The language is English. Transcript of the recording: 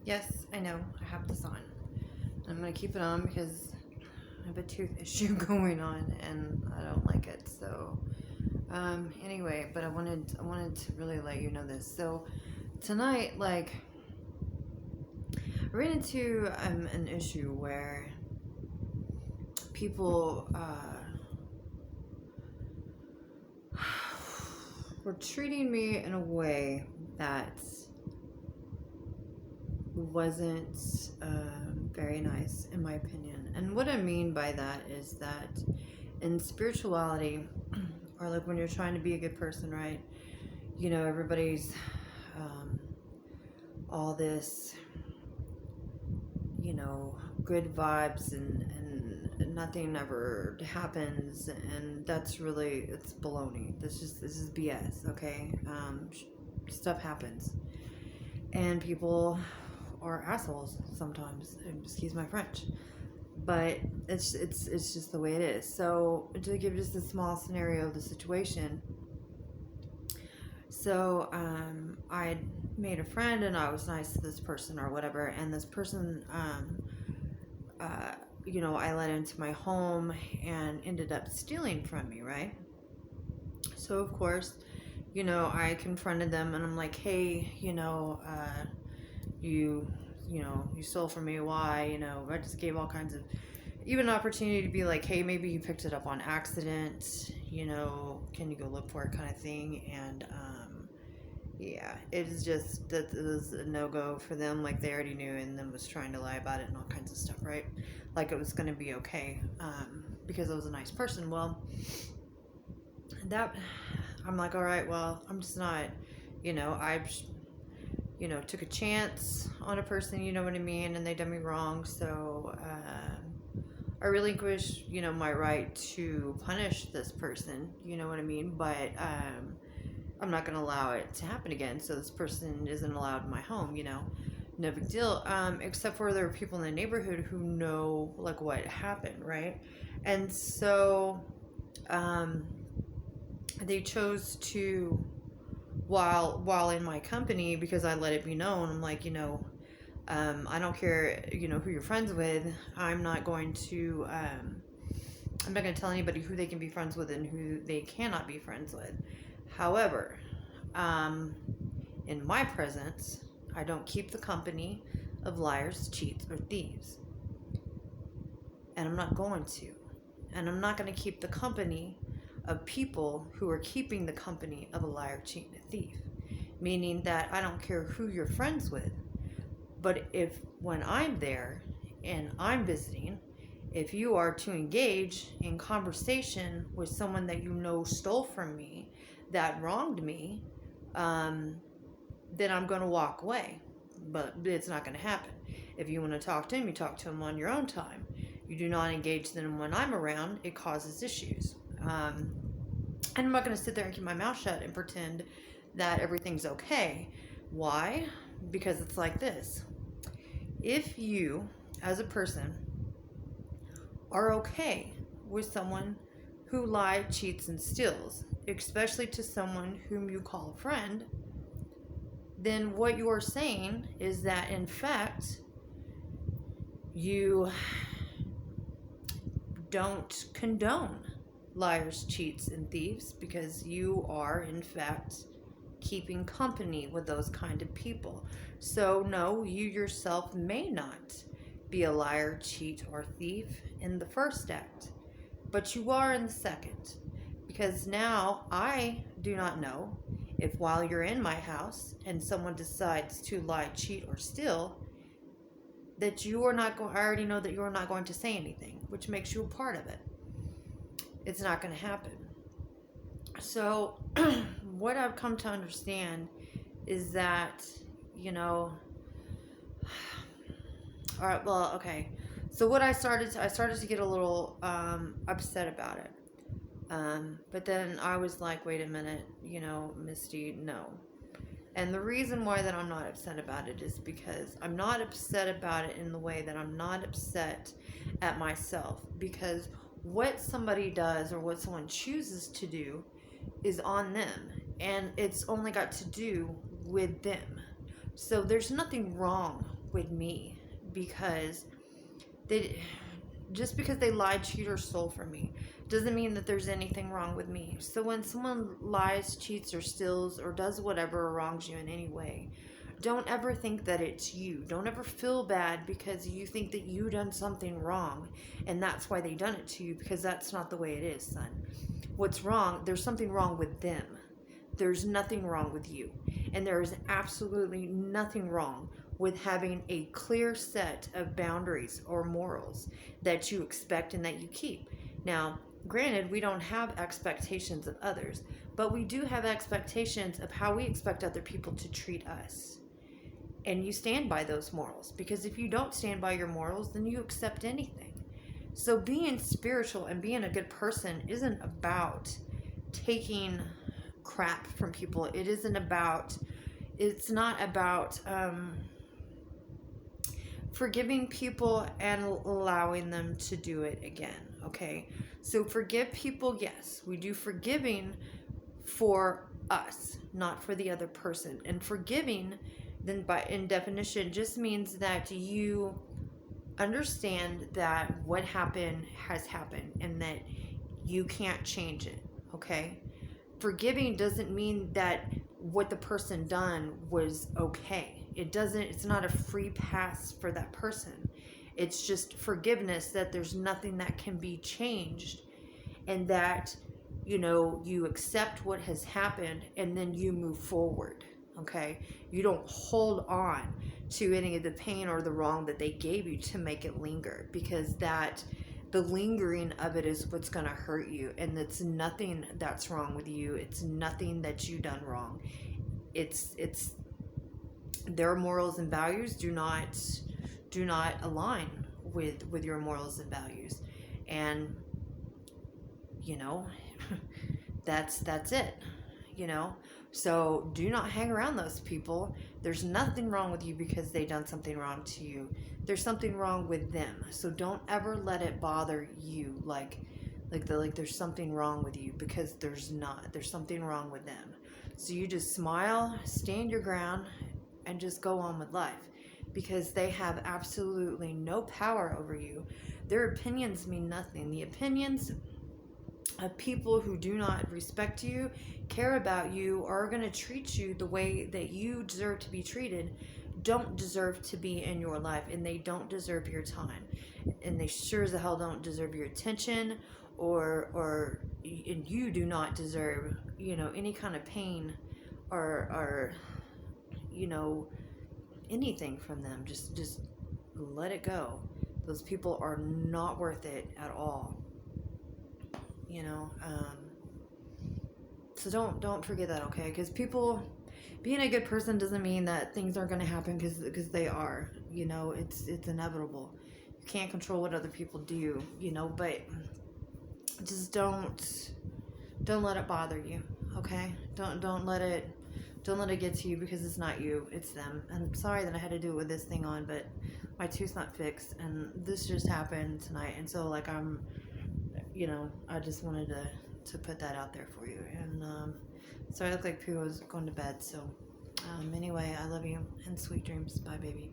Yes, I know. I have this on. I'm gonna keep it on because I have a tooth issue going on and I don't like it. So, anyway, but I wanted to really let you know this. So tonight, like, I ran into an issue where people were treating me in a way that wasn't very nice, in my opinion. And what I mean by that is that in spirituality, or like when you're trying to be a good person, right? You know, everybody's um, all this, good vibes and nothing ever happens, and that's really, it's baloney. This is BS, okay? Stuff happens, and people are assholes sometimes. Excuse my French, but it's just the way it is. So to give just a small scenario of the situation, so I made a friend and I was nice to this person or whatever, and this person, I let into my home and ended up stealing from me, right? So of course, I confronted them and I'm like, hey, you you stole from me. Why? I just gave all kinds of, even an opportunity to be like, hey, maybe you picked it up on accident, can you go look for it, kind of thing. And yeah, it's just that it was a no-go for them. Like, they already knew and then was trying to lie about it and all kinds of stuff, right? Like it was going to be okay, because I was a nice person. Well, that, I'm like, all right, well, I'm just not, I took a chance on a person, you know what I mean, and they done me wrong. So I relinquish, my right to punish this person, you know what I mean. But I'm not going to allow it to happen again. So this person isn't allowed in my home, no big deal. Except for there are people in the neighborhood who know like what happened, right? And so they chose to, while in my company, because I let it be known, I'm like, I don't care, who you're friends with. I'm not going to tell anybody who they can be friends with and who they cannot be friends with. However, in my presence, I don't keep the company of liars, cheats, or thieves. And I'm not going to. And I'm not going to keep the company of people who are keeping the company of a liar, cheat, and a thief. Meaning that I don't care who you're friends with, but if when I'm there and I'm visiting, if you are to engage in conversation with someone that stole from me, that wronged me, then I'm going to walk away. But it's not going to happen. If you want to talk to him, you talk to him on your own time. You do not engage them when I'm around. It causes issues. And I'm not going to sit there and keep my mouth shut and pretend that everything's okay. Why? Because it's like this. If you, as a person, are okay with someone who lies, cheats, and steals, especially to someone whom you call a friend, then what you are saying is that, in fact, you don't condone liars, cheats, and thieves, because you are, in fact, keeping company with those kind of people. So, no, you yourself may not be a liar, cheat, or thief in the first act, but you are in the second. Because now I do not know if while you're in my house and someone decides to lie, cheat, or steal, that you are not going, I already know that you're not going to say anything, which makes you a part of it. It's not going to happen. So, what I've come to understand is that, all right, well, okay. So what I started to get a little upset about it. But then I was like, wait a minute, Misty, no. And the reason why that I'm not upset about it is because I'm not upset about it in the way that I'm not upset at myself. Because what somebody does or what someone chooses to do is on them. And it's only got to do with them. So there's nothing wrong with me, because they just because they lied, cheated, or stole from me doesn't mean that there's anything wrong with me. So when someone lies, cheats, or steals, or does whatever, or wrongs you in any way, don't ever think that it's you. Don't ever feel bad because you think that you done something wrong and that's why they done it to you, because that's not the way it is, son. What's wrong, there's something wrong with them. There's nothing wrong with you. And there is absolutely nothing wrong with having a clear set of boundaries or morals that you expect and that you keep. Now, granted, we don't have expectations of others, but we do have expectations of how we expect other people to treat us. And you stand by those morals, because if you don't stand by your morals, then you accept anything. So being spiritual and being a good person isn't about taking crap from people. It's not about forgiving people and allowing them to do it again. Okay, so forgive people, yes, we do forgiving for us, not for the other person. And forgiving, then by in definition, just means that you understand that what happened has happened and that you can't change it. Okay, forgiving doesn't mean that what the person done was okay. It's not a free pass for that person. It's just forgiveness, that there's nothing that can be changed, and that you accept what has happened and then you move forward. Okay, you don't hold on to any of the pain or the wrong that they gave you to make it linger, because the lingering of it is what's going to hurt you. And it's nothing that's wrong with you. It's nothing that you done wrong. It's their morals and values do not align with your morals and values. And that's it. So do not hang around those people. There's nothing wrong with you because they done something wrong to you. There's something wrong with them. So don't ever let it bother you like there's something wrong with you, because there's not. There's something wrong with them. So you just smile, stand your ground, and just go on with life, because they have absolutely no power over you. Their opinions mean nothing. The opinions of people who do not respect you, care about you, or are going to treat you the way that you deserve to be treated, don't deserve to be in your life, and they don't deserve your time, and they sure as hell don't deserve your attention, and you do not deserve any kind of pain or anything from them. Just let it go. Those people are not worth it at all. So don't forget that, okay? Because being a good person doesn't mean that things aren't going to happen, because they are. It's inevitable. You can't control what other people do, but just don't let it bother you, okay? Don't let it get to you, because it's not you, it's them. And I'm sorry that I had to do it with this thing on, but my tooth's not fixed, and this just happened tonight, and so I just wanted to put that out there for you. And so I look like Pooh was going to bed. So anyway, I love you, and sweet dreams. Bye, baby.